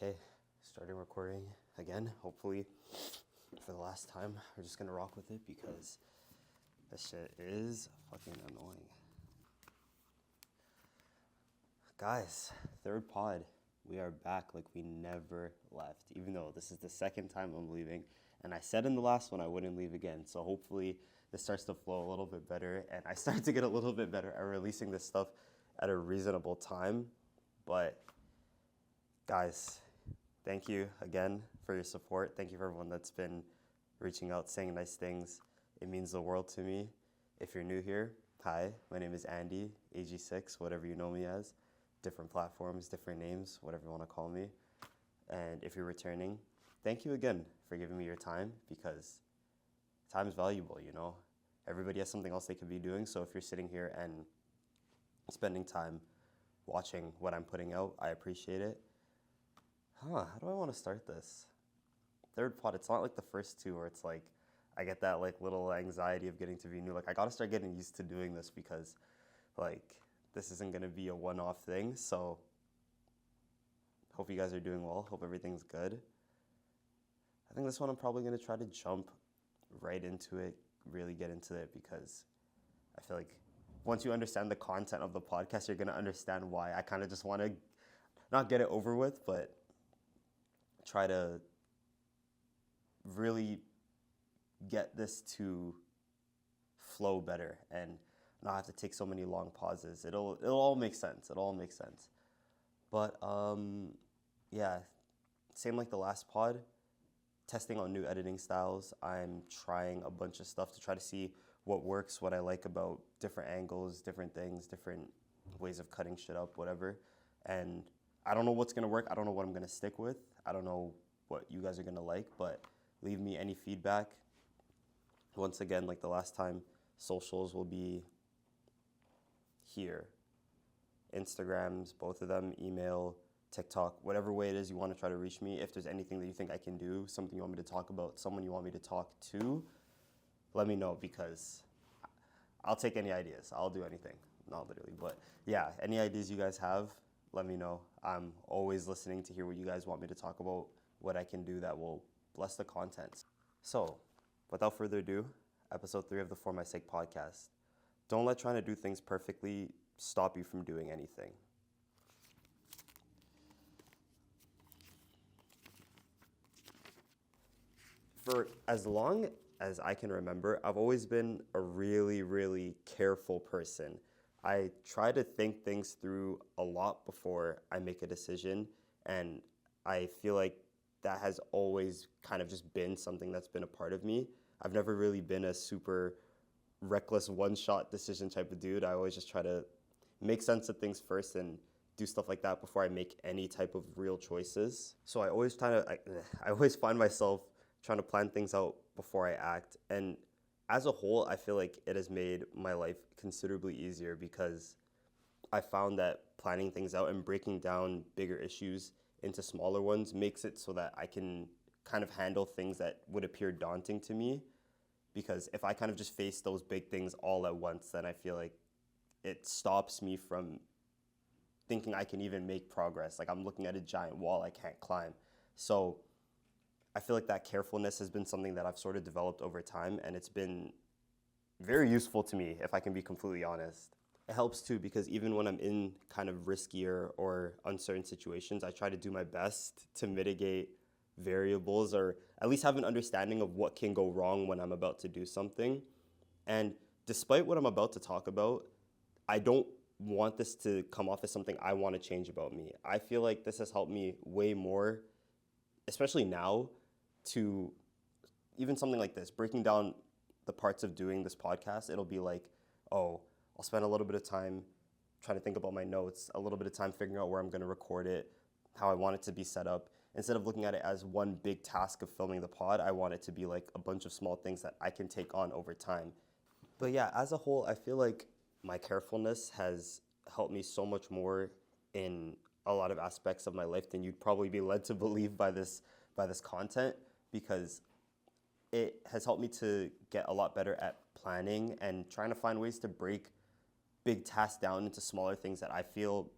Okay, starting recording again, hopefully for the last time. We're just gonna rock with it because this shit is fucking annoying. Guys, third pod. We are back like we never left, even though this is the second time I'm leaving. And I said in the last one I wouldn't leave again. So hopefully this starts to flow a little bit better and I start to get a little bit better at releasing this stuff at a reasonable time. But guys, thank you again for your support. Thank you for everyone that's been reaching out, saying nice things. It means the world to me. If you're new here, hi, my name is Andy, AG6, whatever you know me as. Different platforms, different names, whatever you want to call me. And if you're returning, thank you again for giving me your time, because time is valuable, you know? Everybody has something else they could be doing, so if you're sitting here and spending time watching what I'm putting out, I appreciate it. How do I want to start this? Third pod, it's not like the first two where it's like, I get that like little anxiety of getting to be new. Like I gotta start getting used to doing this because like this isn't gonna be a one-off thing. So hope you guys are doing well. Hope everything's good. I think this one I'm probably gonna try to jump right into it, really get into it, because I feel like once you understand the content of the podcast, you're gonna understand why I kind of just want to not get it over with, but try to really get this to flow better and not have to take so many long pauses. It'll all make sense. It'll all make sense. But yeah, same like the last pod, testing on new editing styles. I'm trying a bunch of stuff to try to see what works, what I like about different angles, different things, different ways of cutting shit up, whatever. And I don't know what's gonna work. I don't know what I'm gonna stick with. I don't know what you guys are gonna like, but leave me any feedback. Once again, like the last time, socials will be here. Instagrams, both of them, email, TikTok, whatever way it is you want to try to reach me. If there's anything that you think I can do, something you want me to talk about, someone you want me to talk to, let me know, because I'll take any ideas. I'll do anything. Not literally, but yeah, any ideas you guys have, let me know. I'm always listening to hear what you guys want me to talk about, what I can do that will bless the content. So, without further ado, episode 3 of the For My Sake podcast. Don't let trying to do things perfectly stop you from doing anything. For as long as I can remember, I've always been a really, really careful person. I try to think things through a lot before I make a decision, and I feel like that has always kind of just been something that's been a part of me. I've never really been a super reckless one-shot decision type of dude. I always just try to make sense of things first and do stuff like that before I make any type of real choices. So I always find myself trying to plan things out before I act. And as a whole, I feel like it has made my life considerably easier, because I found that planning things out and breaking down bigger issues into smaller ones makes it so that I can kind of handle things that would appear daunting to me. Because if I kind of just face those big things all at once, then I feel like it stops me from thinking I can even make progress. Like I'm looking at a giant wall I can't climb. So I feel like that carefulness has been something that I've sort of developed over time, and it's been very useful to me, if I can be completely honest. It helps too, because even when I'm in kind of riskier or uncertain situations, I try to do my best to mitigate variables, or at least have an understanding of what can go wrong when I'm about to do something. And despite what I'm about to talk about, I don't want this to come off as something I want to change about me. I feel like this has helped me way more, especially now, to even something like this, breaking down the parts of doing this podcast. It'll be like, oh, I'll spend a little bit of time trying to think about my notes, a little bit of time figuring out where I'm going to record it, how I want it to be set up. Instead of looking at it as one big task of filming the pod, I want it to be like a bunch of small things that I can take on over time. But yeah, as a whole, I feel like my carefulness has helped me so much more in a lot of aspects of my life than you'd probably be led to believe by this content, because it has helped me to get a lot better at planning and trying to find ways to break big tasks down into smaller things that I feel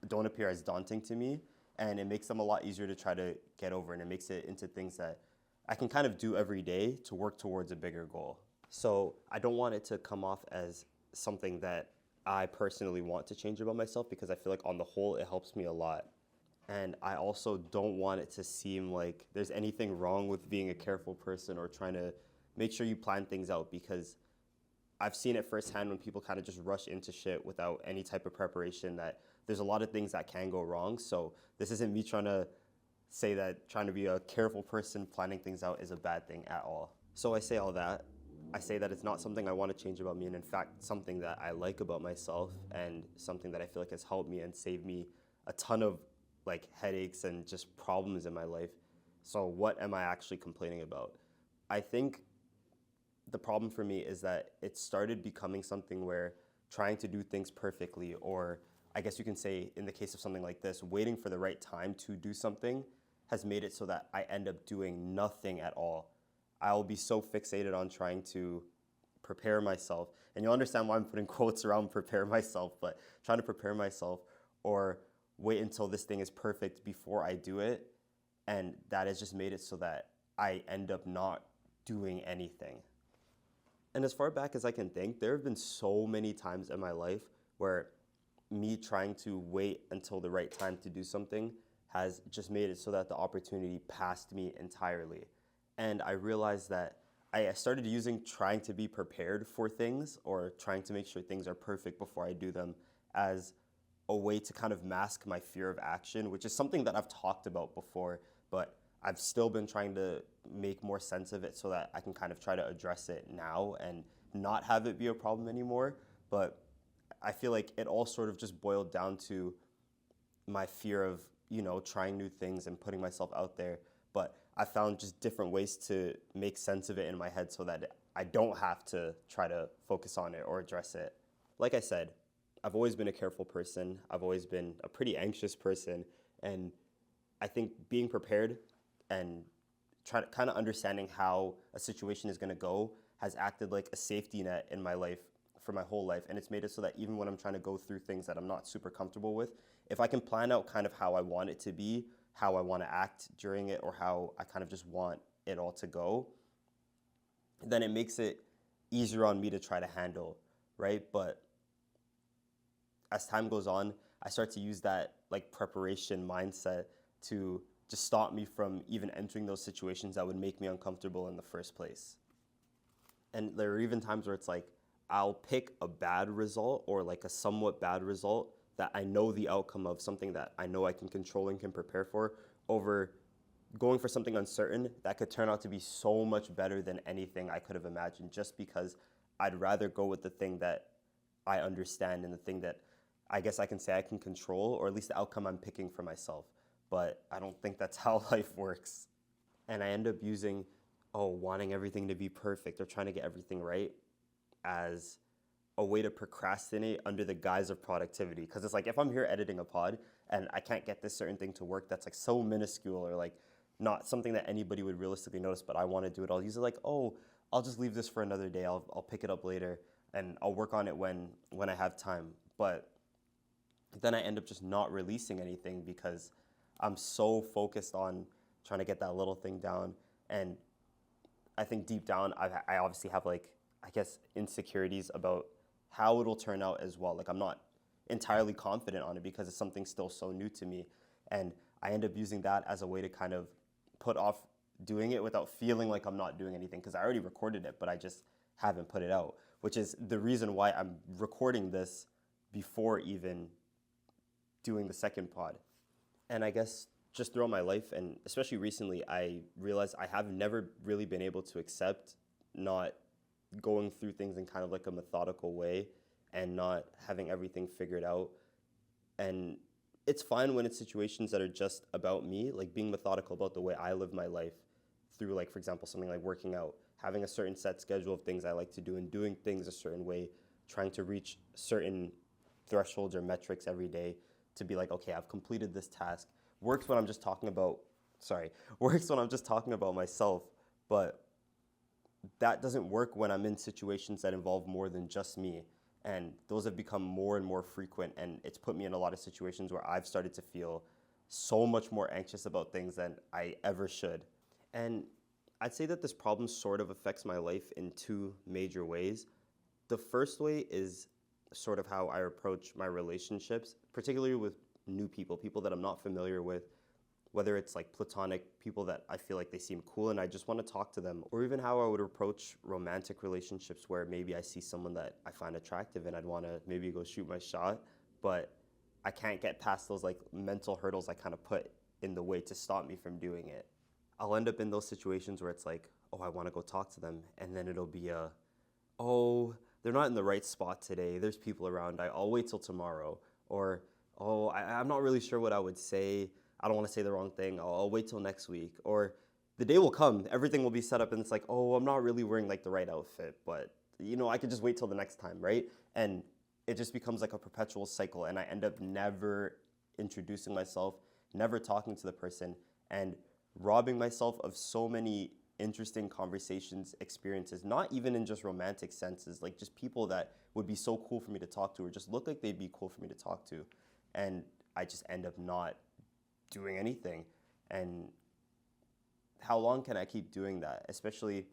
don't appear as daunting to me, and it makes them a lot easier to try to get over, and it makes it into things that I can kind of do every day to work towards a bigger goal. So I don't want it to come off as something that I personally want to change about myself, because I feel like on the whole it helps me a lot. And I also don't want it to seem like there's anything wrong with being a careful person or trying to make sure you plan things out, because I've seen it firsthand when people kind of just rush into shit without any type of preparation, that there's a lot of things that can go wrong. So this isn't me trying to say that trying to be a careful person planning things out is a bad thing at all. So I say all that. I say that it's not something I want to change about me, and in fact something that I like about myself, and something that I feel like has helped me and saved me a ton of like headaches and just problems in my life. So what am I actually complaining about? I think the problem for me is that it started becoming something where trying to do things perfectly, or I guess you can say in the case of something like this, waiting for the right time to do something, has made it so that I end up doing nothing at all. I'll be so fixated on trying to prepare myself, and you'll understand why I'm putting quotes around prepare myself, but trying to prepare myself or wait until this thing is perfect before I do it, and that has just made it so that I end up not doing anything. And as far back as I can think, there have been so many times in my life where me trying to wait until the right time to do something has just made it so that the opportunity passed me entirely. And I realized that I started using trying to be prepared for things, or trying to make sure things are perfect before I do them, as a way to kind of mask my fear of action, which is something that I've talked about before, but I've still been trying to make more sense of it so that I can kind of try to address it now and not have it be a problem anymore. But I feel like it all sort of just boiled down to my fear of, trying new things and putting myself out there. But I found just different ways to make sense of it in my head so that I don't have to try to focus on it or address it. Like I said, I've always been a careful person. I've always been a pretty anxious person. And I think being prepared and kind of understanding how a situation is going to go has acted like a safety net in my life for my whole life. And it's made it so that even when I'm trying to go through things that I'm not super comfortable with, if I can plan out kind of how I want it to be, how I want to act during it, or how I kind of just want it all to go, then it makes it easier on me to try to handle, right? But as time goes on, I start to use that like preparation mindset to just stop me from even entering those situations that would make me uncomfortable in the first place. And there are even times where it's like, I'll pick a bad result, or like a somewhat bad result that I know the outcome of, something that I know I can control and can prepare for, over going for something uncertain that could turn out to be so much better than anything I could have imagined, just because I'd rather go with the thing that I understand and the thing that I guess I can say I can control, or at least the outcome I'm picking for myself. But I don't think that's how life works. And I end up using, wanting everything to be perfect or trying to get everything right as a way to procrastinate under the guise of productivity. Because it's like, if I'm here editing a pod and I can't get this certain thing to work that's like so minuscule, or like not something that anybody would realistically notice, but I want to do it, I'll use it like, I'll just leave this for another day. I'll pick it up later and I'll work on it when I have time. But then I end up just not releasing anything because I'm so focused on trying to get that little thing down. And I think deep down, I obviously have like, I guess, insecurities about how it'll turn out as well. Like, I'm not entirely confident on it because it's something still so new to me. And I end up using that as a way to kind of put off doing it without feeling like I'm not doing anything, because I already recorded it, but I just haven't put it out, which is the reason why I'm recording this before even doing the second pod. And I guess just throughout my life, and especially recently, I realized I have never really been able to accept not going through things in kind of like a methodical way and not having everything figured out. And it's fine when it's situations that are just about me, like being methodical about the way I live my life through, like, for example, something like working out, having a certain set schedule of things I like to do and doing things a certain way, trying to reach certain thresholds or metrics every day to be like, okay, I've completed this task. Works when I'm just talking about myself, but that doesn't work when I'm in situations that involve more than just me. And those have become more and more frequent, and it's put me in a lot of situations where I've started to feel so much more anxious about things than I ever should. And I'd say that this problem sort of affects my life in two major ways. The first way is sort of how I approach my relationships, particularly with new people, people that I'm not familiar with, whether it's like platonic people that I feel like they seem cool and I just want to talk to them, or even how I would approach romantic relationships where maybe I see someone that I find attractive and I'd want to maybe go shoot my shot, but I can't get past those like mental hurdles I kind of put in the way to stop me from doing it. I'll end up in those situations where it's like, oh, I want to go talk to them, and then it'll be oh, they're not in the right spot today. There's people around. I'll wait till tomorrow. Or, oh, I'm not really sure what I would say. I don't want to say the wrong thing. I'll wait till next week. Or the day will come. Everything will be set up, and it's like, oh, I'm not really wearing like the right outfit, but I could just wait till the next time, right? And it just becomes like a perpetual cycle, and I end up never introducing myself, never talking to the person, and robbing myself of so many interesting conversations, experiences, not even in just romantic senses, like just people that would be so cool for me to talk to or just look like they'd be cool for me to talk to. And I just end up not doing anything. And how long can I keep doing that? Especially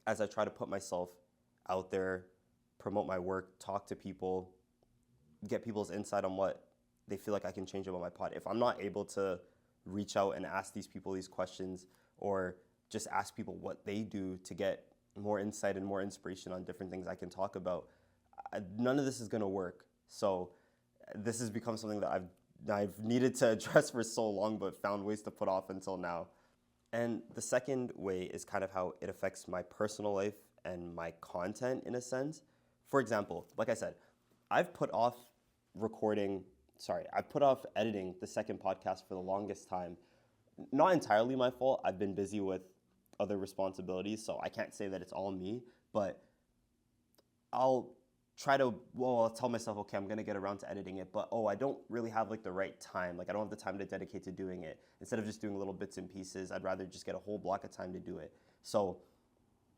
as I try to put myself out there, promote my work, talk to people, get people's insight on what they feel like I can change about my pod. If I'm not able to reach out and ask these people these questions, or just ask people what they do to get more insight and more inspiration on different things I can talk about, none of this is going to work. So this has become something that I've needed to address for so long, but found ways to put off until now. And the second way is kind of how it affects my personal life and my content in a sense. For example, like I said, I've put off editing the second podcast for the longest time. Not entirely my fault. I've been busy with other responsibilities, so I can't say that it's all me, but I'll tell myself, okay, I'm gonna get around to editing it, but I don't really have like the right time. Like I don't have the time to dedicate to doing it. Instead of just doing little bits and pieces, I'd rather just get a whole block of time to do it. So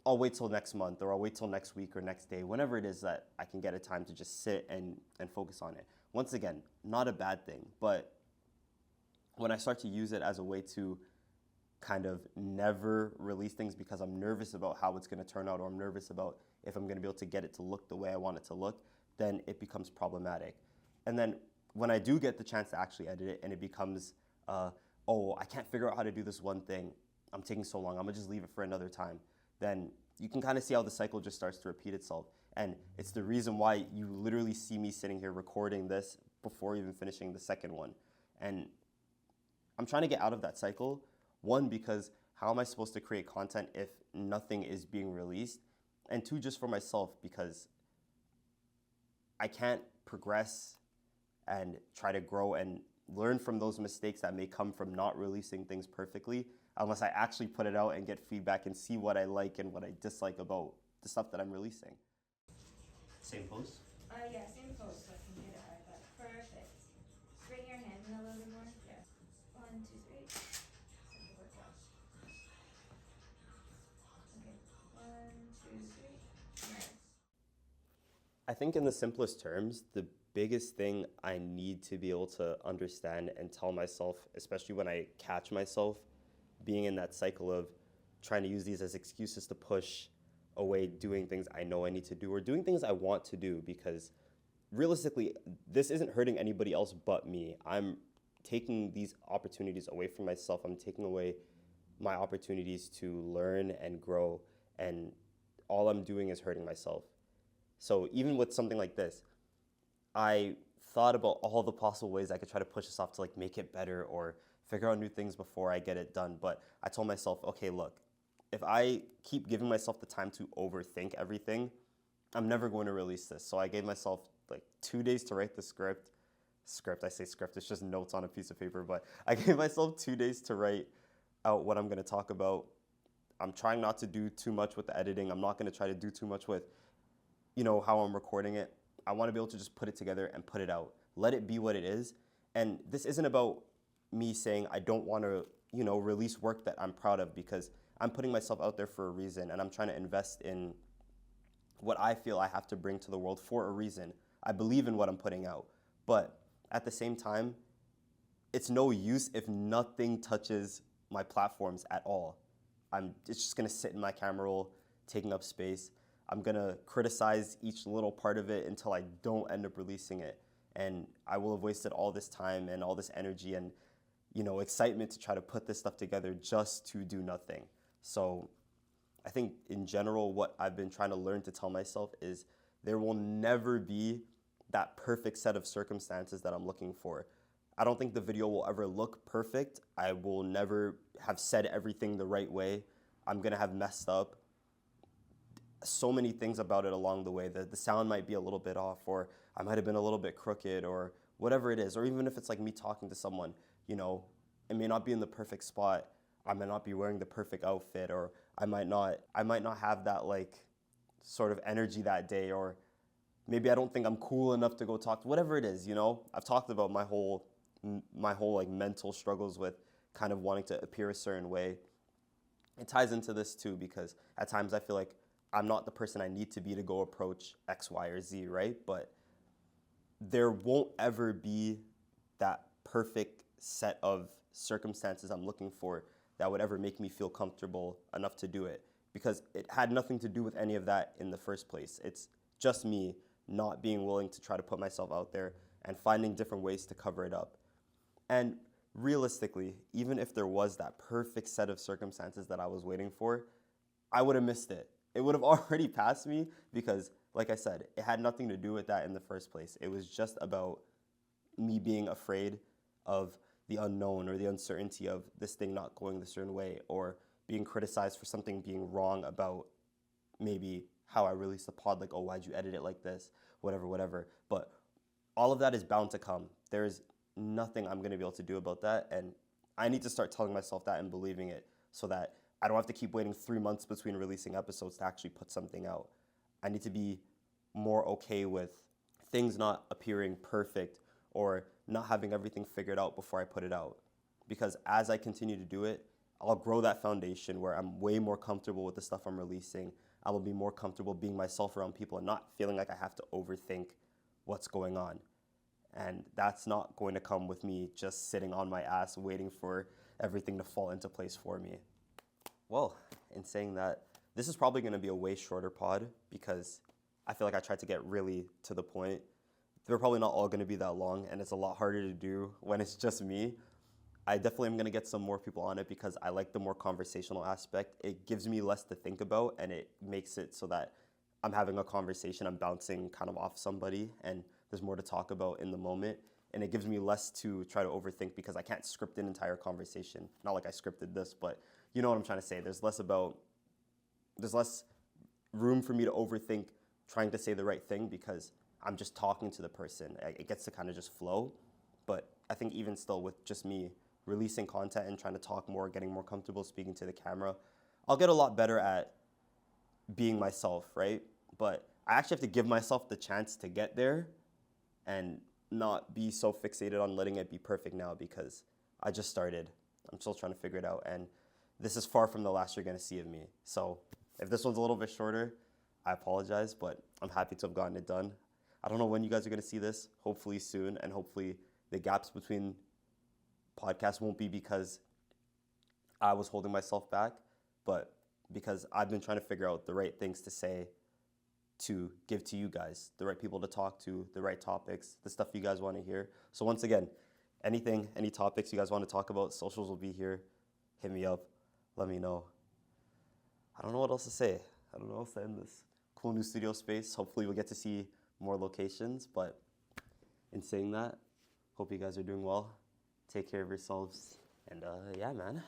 I'll wait till next month, or I'll wait till next week or next day, whenever it is that I can get a time to just sit and focus on it. Once again, not a bad thing, but when I start to use it as a way to kind of never release things because I'm nervous about how it's going to turn out, or I'm nervous about if I'm going to be able to get it to look the way I want it to look, then it becomes problematic. And then when I do get the chance to actually edit it and it becomes, I can't figure out how to do this one thing, I'm taking so long, I'm going to just leave it for another time, then you can kind of see how the cycle just starts to repeat itself. And it's the reason why you literally see me sitting here recording this before even finishing the second one. And I'm trying to get out of that cycle. One, because how am I supposed to create content if nothing is being released? And two, just for myself, because I can't progress and try to grow and learn from those mistakes that may come from not releasing things perfectly unless I actually put it out and get feedback and see what I like and what I dislike about the stuff that I'm releasing. Same pose? Yeah, same pose, so I can get it higher back. Perfect. Bring your hand in a little bit more. Yeah. 1, 2, 3. Okay. 1, 2, 3. Nice. I think in the simplest terms, the biggest thing I need to be able to understand and tell myself, especially when I catch myself being in that cycle of trying to use these as excuses to push away doing things I know I need to do or doing things I want to do, because realistically, this isn't hurting anybody else but me. I'm taking these opportunities away from myself. I'm taking away my opportunities to learn and grow, and all I'm doing is hurting myself. So even with something like this, I thought about all the possible ways I could try to push this off to like make it better or figure out new things before I get it done. But I told myself, okay, look, if I keep giving myself the time to overthink everything, I'm never going to release this. So I gave myself like 2 days to write the script. I say script, it's just notes on a piece of paper, but I gave myself 2 days to write out what I'm going to talk about. I'm trying not to do too much with the editing. I'm not going to try to do too much with, how I'm recording it. I want to be able to just put it together and put it out. Let it be what it is. And this isn't about me saying I don't want to, release work that I'm proud of, because I'm putting myself out there for a reason, and I'm trying to invest in what I feel I have to bring to the world for a reason. I believe in what I'm putting out. But at the same time, it's no use if nothing touches my platforms at all. It's just gonna sit in my camera roll, taking up space. I'm gonna criticize each little part of it until I don't end up releasing it. And I will have wasted all this time and all this energy and, excitement to try to put this stuff together just to do nothing. So I think in general, what I've been trying to learn to tell myself is there will never be that perfect set of circumstances that I'm looking for. I don't think the video will ever look perfect. I will never have said everything the right way. I'm gonna have messed up so many things about it along the way. The sound might be a little bit off, or I might have been a little bit crooked, or whatever it is. Or even if it's like me talking to someone, it may not be in the perfect spot. I might not be wearing the perfect outfit, or I might not have that like sort of energy that day, or maybe I don't think I'm cool enough to go talk to whatever it is. I've talked about my whole like mental struggles with kind of wanting to appear a certain way. It ties into this too, because at times I feel like I'm not the person I need to be to go approach X, Y, or Z, right? But there won't ever be that perfect set of circumstances I'm looking for that would ever make me feel comfortable enough to do it, because it had nothing to do with any of that in the first place. It's just me not being willing to try to put myself out there and finding different ways to cover it up. And realistically, even if there was that perfect set of circumstances that I was waiting for, I would have missed it. It would have already passed me because, like I said, it had nothing to do with that in the first place. It was just about me being afraid of the unknown or the uncertainty of this thing not going the certain way, or being criticized for something being wrong about maybe how I released the pod, like, oh, why'd you edit it like this, whatever. But all of that is bound to come. There's nothing I'm gonna be able to do about that, and I need to start telling myself that and believing it so that I don't have to keep waiting 3 months between releasing episodes to actually put something out. I need to be more okay with things not appearing perfect or not having everything figured out before I put it out. Because as I continue to do it, I'll grow that foundation where I'm way more comfortable with the stuff I'm releasing. I will be more comfortable being myself around people and not feeling like I have to overthink what's going on. And that's not going to come with me just sitting on my ass waiting for everything to fall into place for me. Well, in saying that, this is probably going to be a way shorter pod because I feel like I tried to get really to the point. They're probably not all going to be that long, and it's a lot harder to do when it's just me. I definitely am going to get some more people on it because I like the more conversational aspect. It gives me less to think about, and it makes it so that I'm having a conversation, I'm bouncing kind of off somebody, and there's more to talk about in the moment. And it gives me less to try to overthink because I can't script an entire conversation. Not like I scripted this, but you know what I'm trying to say. There's less room for me to overthink trying to say the right thing because I'm just talking to the person. It gets to kind of just flow. But I think even still with just me releasing content and trying to talk more, getting more comfortable speaking to the camera, I'll get a lot better at being myself, right? But I actually have to give myself the chance to get there and not be so fixated on letting it be perfect now because I just started. I'm still trying to figure it out. And this is far from the last you're going to see of me. So if this one's a little bit shorter, I apologize, but I'm happy to have gotten it done. I don't know when you guys are going to see this. Hopefully soon. And hopefully the gaps between podcasts won't be because I was holding myself back, but because I've been trying to figure out the right things to say to give to you guys, the right people to talk to, the right topics, the stuff you guys want to hear. So once again, any topics you guys want to talk about, socials will be here. Hit me up. Let me know. I don't know what else to say. I don't know what else to end this. Cool new studio space. Hopefully we'll get to see more locations. But in saying that, hope you guys are doing well. Take care of yourselves. And yeah, man.